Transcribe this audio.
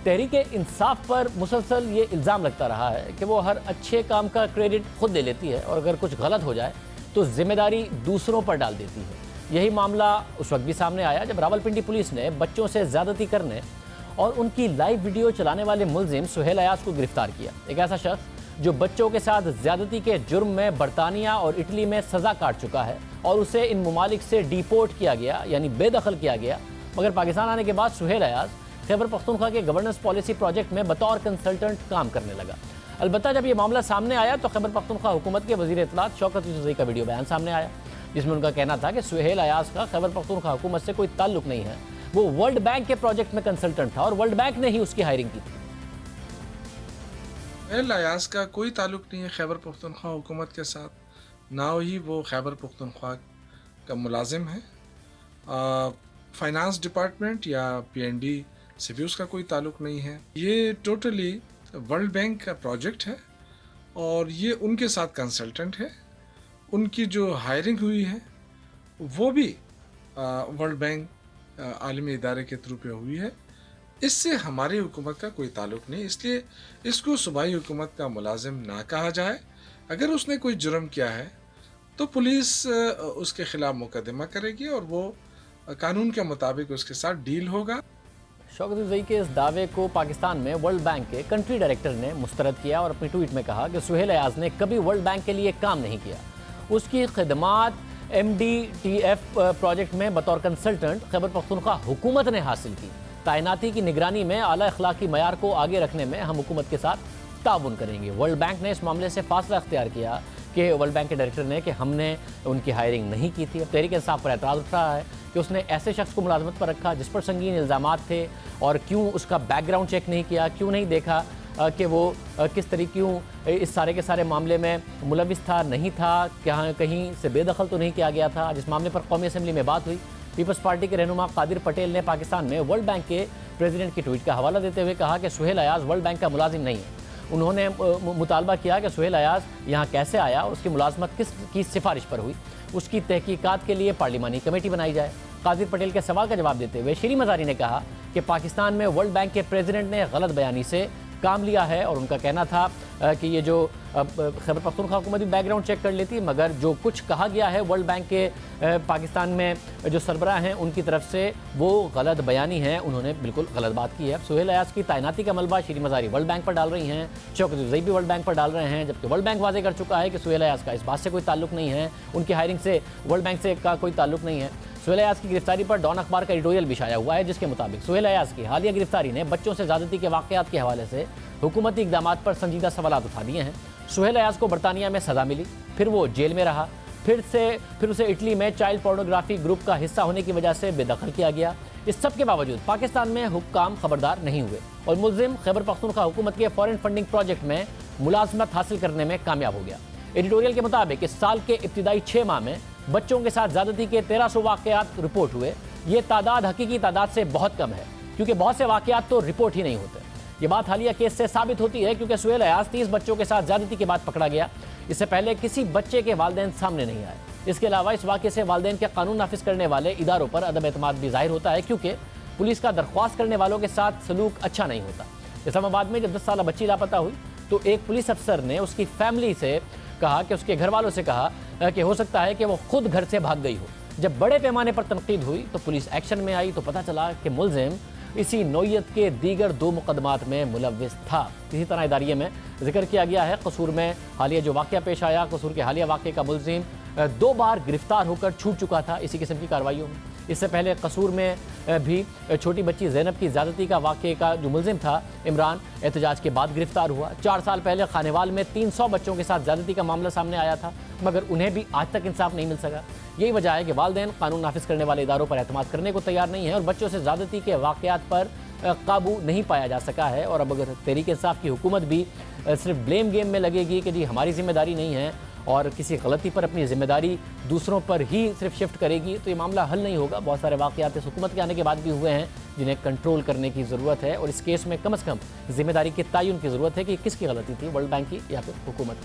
تحریک انصاف پر مسلسل یہ الزام لگتا رہا ہے کہ وہ ہر اچھے کام کا کریڈٹ خود لے لیتی ہے اور اگر کچھ غلط ہو جائے تو ذمہ داری دوسروں پر ڈال دیتی ہے۔ یہی معاملہ اس وقت بھی سامنے آیا جب راولپنڈی پولیس نے بچوں سے زیادتی کرنے اور ان کی لائیو ویڈیو چلانے والے ملزم سہیل ایاز کو گرفتار کیا۔ ایک ایسا شخص جو بچوں کے ساتھ زیادتی کے جرم میں برطانیہ اور اٹلی میں سزا کاٹ چکا ہے اور اسے ان ممالک سے ڈیپورٹ کیا گیا یعنی بے دخل کیا گیا، مگر پاکستان آنے کے بعد سہیل ایاز خیبر پختونخوا کے گورننس پالیسی پروجیکٹ میں بطور کنسلٹنٹ کام کرنے لگا۔ البتہ جب یہ معاملہ سامنے آیا تو خیبر پختونخوا حکومت کے وزیر اطلاعات شوکت یوسفزئی کا ویڈیو بیان سامنے آیا، جس میں ان کا کہنا تھا کہ سہیل ایاز کا خیبر پختونخوا حکومت سے کوئی تعلق نہیں ہے، وہ ورلڈ بینک کے پروجیکٹ میں کنسلٹنٹ تھا اور ورلڈ بینک نے ہی اس کی ہائرنگ کی تھی۔ سہیل ایاز کا کوئی تعلق نہیں ہے خیبر پختونخوا حکومت کے ساتھ، نہ ہی وہ خیبر پختونخوا کا ملازم ہے۔ فائنانس ڈپارٹمنٹ یا PNB سے بھی اس کا کوئی تعلق نہیں ہے۔ یہ ٹوٹلی ورلڈ بینک کا پروجیکٹ ہے اور یہ ان کے ساتھ کنسلٹنٹ ہے۔ ان کی جو ہائرنگ ہوئی ہے وہ بھی ورلڈ بینک عالمی ادارے کے تھرو پہ ہوئی ہے۔ اس سے ہماری حکومت کا کوئی تعلق نہیں، اس لیے اس کو صوبائی حکومت کا ملازم نہ کہا جائے۔ اگر اس نے کوئی جرم کیا ہے تو پولیس اس کے خلاف مقدمہ کرے گی اور وہ قانون کے مطابق اس کے ساتھ ڈیل ہوگا۔ شوکت یوسفزئی کے اس دعوے کو پاکستان میں ورلڈ بینک کے کنٹری ڈائریکٹر نے مسترد کیا اور اپنی ٹویٹ میں کہا کہ سہیل ایاز نے کبھی ورلڈ بینک کے لیے کام نہیں کیا۔ اس کی خدمات MDTF پروجیکٹ میں بطور کنسلٹنٹ خیبر پختونخوا حکومت نے حاصل کی۔ تعیناتی کی نگرانی میں اعلیٰ اخلاقی معیار کو آگے رکھنے میں ہم حکومت کے ساتھ تعاون کریں گے۔ ورلڈ بینک نے اس معاملے سے فاصلہ اختیار کیا کہ ورلڈ بینک کے ڈائریکٹر نے کہ ہم نے ان کی ہائرنگ نہیں کی تھی۔ اب تحریک انصاف پر اعتراض اٹھ رہا ہے کہ اس نے ایسے شخص کو ملازمت پر رکھا جس پر سنگین الزامات تھے اور کیوں اس کا بیک گراؤنڈ چیک نہیں کیا، کیوں نہیں دیکھا کہ وہ کس طریقے اس سارے کے سارے معاملے میں ملوث تھا نہیں تھا، کہیں سے بے دخل تو نہیں کیا گیا تھا۔ جس معاملے پر قومی اسمبلی میں بات ہوئی، پیپلز پارٹی کے رہنما قادر پٹیل نے پاکستان میں ورلڈ بینک کے پریزیڈنٹ کی ٹویٹ کا حوالہ دیتے ہوئے کہا کہ سہیل ایاز ورلڈ بینک کا ملازم نہیں ہے۔ انہوں نے مطالبہ کیا کہ سہیل ایاز یہاں کیسے آیا، اس کی ملازمت کس کی سفارش پر ہوئی، اس کی تحقیقات کے لیے پارلیمانی کمیٹی بنائی جائے۔ قادر پٹیل کے سوال کا جواب دیتے ہوئے شیریں مزاری نے کہا کہ پاکستان میں ورلڈ بینک کے پریزیڈنٹ نے غلط بیانی سے کام لیا ہے اور ان کا کہنا تھا کہ یہ جو خیبر پختونخوا حکومت بھی بیک گراؤنڈ چیک کر لیتی، مگر جو کچھ کہا گیا ہے ورلڈ بینک کے پاکستان میں جو سربراہ ہیں ان کی طرف سے وہ غلط بیانی ہے، انہوں نے بالکل غلط بات کی ہے۔ اب سہیل ایاز کی تعیناتی کا ملبہ شیریں مزاری ورلڈ بینک پر ڈال رہی ہیں، شوکت یوسفزئی بھی ورلڈ بینک پر ڈال رہے ہیں، جبکہ ورلڈ بینک واضح کر چکا ہے کہ سہیل ایاز کا اس بات سے کوئی تعلق نہیں ہے، ان کی ہائرنگ سے ورلڈ بینک سے کا کوئی تعلق نہیں ہے۔ سہیل ایاز کی گرفتاری پر ڈان اخبار کا ایڈیٹوریل بھی شائع ہوا ہے، جس کے مطابق سہیل ایاز کی حالیہ گرفتاری نے بچوں سے زیادتی کے واقعات کے حوالے سے حکومتی اقدامات پر سنجیدہ سوالات اٹھا دیے ہیں۔ سہیل ایاز کو برطانیہ میں سزا ملی، پھر وہ جیل میں رہا، پھر اسے اٹلی میں چائلڈ پورنوگرافی گروپ کا حصہ ہونے کی وجہ سے بے دخل کیا گیا۔ اس سب کے باوجود پاکستان میں حکام خبردار نہیں ہوئے اور ملزم خیبر پختونخوا حکومت کے فارن فنڈنگ پروجیکٹ میں ملازمت حاصل کرنے میں کامیاب ہو گیا۔ ایڈیٹوریل کے مطابق اس سال کے ابتدائی 6 ماہ میں بچوں کے ساتھ زیادتی کے 1300 واقعات رپورٹ ہوئے۔ یہ تعداد حقیقی تعداد سے بہت کم ہے کیونکہ بہت سے واقعات تو رپورٹ ہی نہیں ہوتے۔ یہ بات حالیہ کیس سے ثابت ہوتی ہے کیونکہ سہیل ایاز 30 بچوں کے ساتھ زیادتی کے بعد پکڑا گیا۔ اس سے پہلے کسی بچے کے والدین سامنے نہیں آئے۔ اس کے علاوہ اس واقعے سے والدین کے قانون نافذ کرنے والے اداروں پر عدم اعتماد بھی ظاہر ہوتا ہے کیونکہ پولیس کا درخواست کرنے والوں کے ساتھ سلوک اچھا نہیں ہوتا۔ اسلام آباد میں جب 10 سالہ بچی لاپتہ ہوئی تو ایک پولیس افسر نے اس کی فیملی سے کہا کہ اس کے گھر والوں سے کہا کہ ہو سکتا ہے کہ وہ خود گھر سے بھاگ گئی ہو۔ جب بڑے پیمانے پر تنقید ہوئی تو پولیس ایکشن میں آئی تو پتہ چلا کہ ملزم اسی نوعیت کے دیگر 2 مقدمات میں ملوث تھا۔ اسی طرح اداریے میں ذکر کیا گیا ہے قصور میں حالیہ جو واقعہ پیش آیا، قصور کے حالیہ واقعے کا ملزم 2 بار گرفتار ہو کر چھوٹ چکا تھا اسی قسم کی کارروائیوں میں۔ اس سے پہلے قصور میں بھی چھوٹی بچی زینب کی زیادتی کا واقعے کا جو ملزم تھا عمران احتجاج کے بعد گرفتار ہوا۔ 4 سال پہلے خانیوال میں 300 بچوں کے ساتھ زیادتی کا معاملہ سامنے آیا تھا مگر انہیں بھی آج تک انصاف نہیں مل سکا۔ یہی وجہ ہے کہ والدین قانون نافذ کرنے والے اداروں پر اعتماد کرنے کو تیار نہیں ہیں اور بچوں سے زیادتی کے واقعات پر قابو نہیں پایا جا سکا ہے۔ اور اب اگر تحریک انصاف کی حکومت بھی صرف بلیم گیم میں لگے گی کہ جی ہماری ذمہ داری نہیں ہے اور کسی غلطی پر اپنی ذمہ داری دوسروں پر ہی صرف شفٹ کرے گی تو یہ معاملہ حل نہیں ہوگا۔ بہت سارے واقعات اس حکومت کے آنے کے بعد بھی ہوئے ہیں جنہیں کنٹرول کرنے کی ضرورت ہے اور اس کیس میں کم از کم ذمہ داری کے تعین کی ضرورت ہے کہ کس کی غلطی تھی، ورلڈ بینک کی یا پھر حکومت کی۔